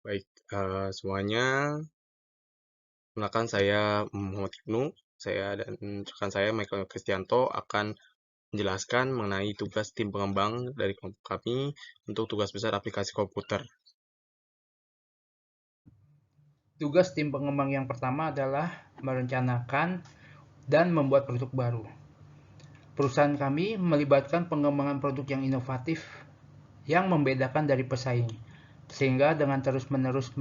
Baik, semuanya, perkenalkan saya Muhammad Ibnu. Saya dan rekan saya Michael Kristianto akan menjelaskan mengenai tugas tim pengembang dari kelompok kami untuk tugas besar aplikasi komputer. Tugas tim pengembang yang pertama adalah merencanakan dan membuat produk baru. Perusahaan kami melibatkan pengembangan produk yang inovatif yang membedakan dari pesaing. Sehingga dengan terus-menerus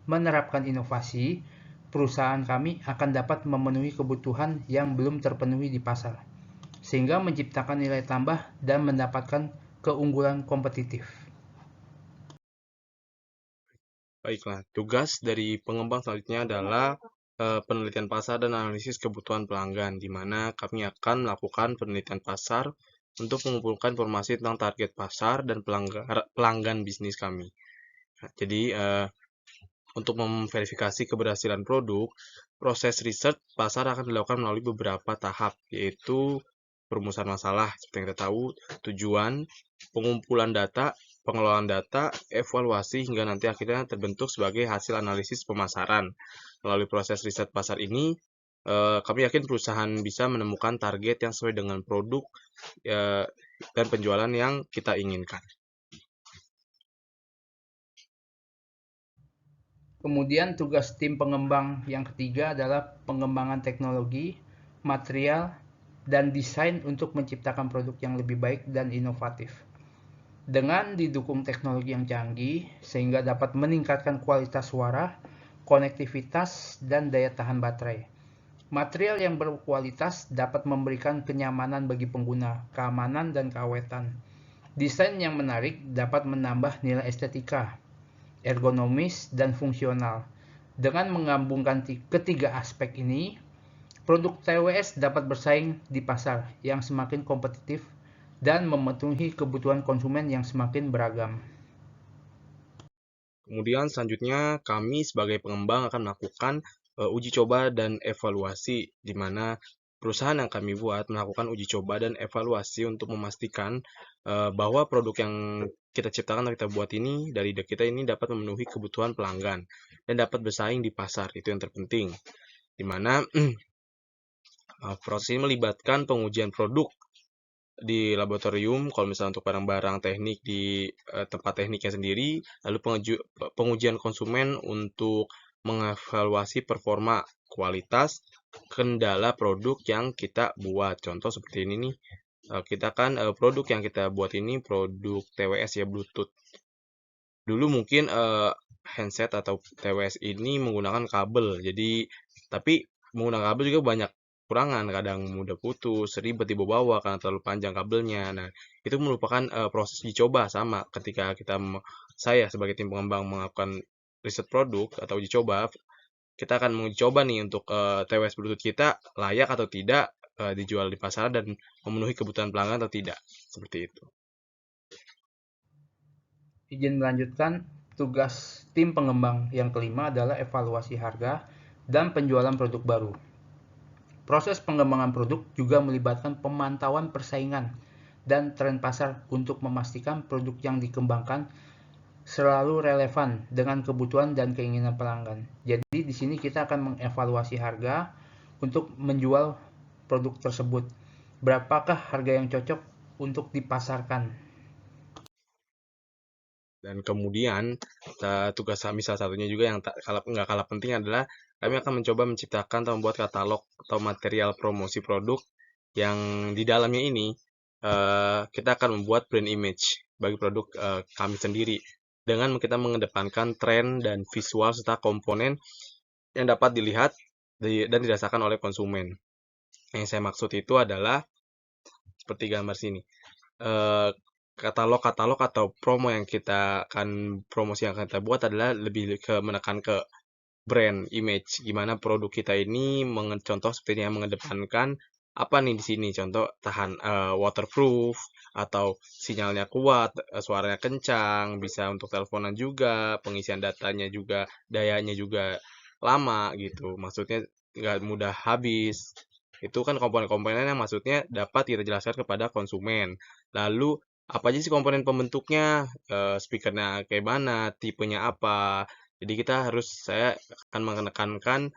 menerapkan inovasi, perusahaan kami akan dapat memenuhi kebutuhan yang belum terpenuhi di pasar, sehingga menciptakan nilai tambah dan mendapatkan keunggulan kompetitif. Baiklah, tugas dari pengembang selanjutnya adalah penelitian pasar dan analisis kebutuhan pelanggan, di mana kami akan melakukan penelitian pasar untuk mengumpulkan informasi tentang target pasar dan pelanggan bisnis kami. Nah, jadi, untuk memverifikasi keberhasilan produk, proses riset pasar akan dilakukan melalui beberapa tahap, yaitu perumusan masalah, seperti yang kita tahu, tujuan, pengumpulan data, pengelolaan data, evaluasi, hingga nanti akhirnya terbentuk sebagai hasil analisis pemasaran. Melalui proses riset pasar ini, kami yakin perusahaan bisa menemukan target yang sesuai dengan produk dan penjualan yang kita inginkan. Kemudian tugas tim pengembang yang ketiga adalah pengembangan teknologi, material, dan desain untuk menciptakan produk yang lebih baik dan inovatif. Dengan didukung teknologi yang canggih, sehingga dapat meningkatkan kualitas suara, konektivitas, dan daya tahan baterai. Material yang berkualitas dapat memberikan kenyamanan bagi pengguna, keamanan, dan keawetan. Desain yang menarik dapat menambah nilai estetika, ergonomis, dan fungsional. Dengan menggabungkan ketiga aspek ini, produk TWS dapat bersaing di pasar yang semakin kompetitif dan memenuhi kebutuhan konsumen yang semakin beragam. Kemudian selanjutnya kami sebagai pengembang akan melakukan uji coba dan evaluasi, di mana perusahaan yang kami buat melakukan uji coba dan evaluasi untuk memastikan bahwa produk yang kita ciptakan atau kita buat ini dari ide kita ini dapat memenuhi kebutuhan pelanggan dan dapat bersaing di pasar. Itu yang terpenting. Di mana proses ini melibatkan pengujian produk di laboratorium, kalau misalnya untuk barang-barang teknik di tempat tekniknya sendiri, lalu pengujian konsumen untuk mengevaluasi performa, kualitas, kendala produk yang kita buat. Contoh seperti ini nih, kita kan produk yang kita buat ini produk TWS ya, Bluetooth. Dulu mungkin handset atau TWS ini menggunakan kabel, jadi tapi menggunakan kabel juga banyak kekurangan, kadang mudah putus, ribet dibawa karena terlalu panjang kabelnya. Nah, itu merupakan proses uji coba sama ketika saya sebagai tim pengembang melakukan riset produk atau uji coba, kita akan menguji coba nih untuk TWS Bluetooth kita layak atau tidak dijual di pasaran dan memenuhi kebutuhan pelanggan atau tidak, seperti itu. Izin melanjutkan, tugas tim pengembang yang kelima adalah evaluasi harga dan penjualan produk baru. Proses pengembangan produk juga melibatkan pemantauan persaingan dan tren pasar untuk memastikan produk yang dikembangkan selalu relevan dengan kebutuhan dan keinginan pelanggan. Jadi di sini kita akan mengevaluasi harga untuk menjual produk tersebut. Berapakah harga yang cocok untuk dipasarkan? Dan kemudian tugas kami salah satunya juga yang nggak kalah penting adalah kami akan mencoba menciptakan atau membuat katalog atau material promosi produk yang di dalamnya ini kita akan membuat brand image bagi produk kami sendiri dengan kita mengedepankan tren dan visual serta komponen yang dapat dilihat dan dirasakan oleh konsumen. Yang saya maksud itu adalah seperti gambar sini. eh, Katalog-katalog atau promo yang kita akan promosi yang akan kita buat adalah lebih ke menekan ke brand image, gimana produk kita ini contoh seperti yang mengedepankan apa nih di sini, contoh tahan waterproof atau sinyalnya kuat, suaranya kencang, bisa untuk teleponan juga, pengisian datanya juga, dayanya juga lama gitu, maksudnya nggak mudah habis. Itu kan komponen-komponen yang maksudnya dapat kita jelaskan kepada konsumen. Lalu apa aja sih komponen pembentuknya, speakernya kayak mana, tipenya apa. Jadi saya akan menekankan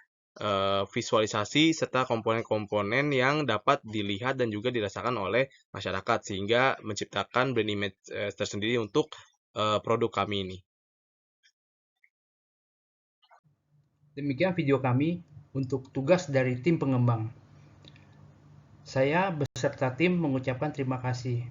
visualisasi serta komponen-komponen yang dapat dilihat dan juga dirasakan oleh masyarakat sehingga menciptakan brand image tersendiri untuk produk kami ini. Demikian video kami untuk tugas dari tim pengembang. Saya beserta tim mengucapkan terima kasih.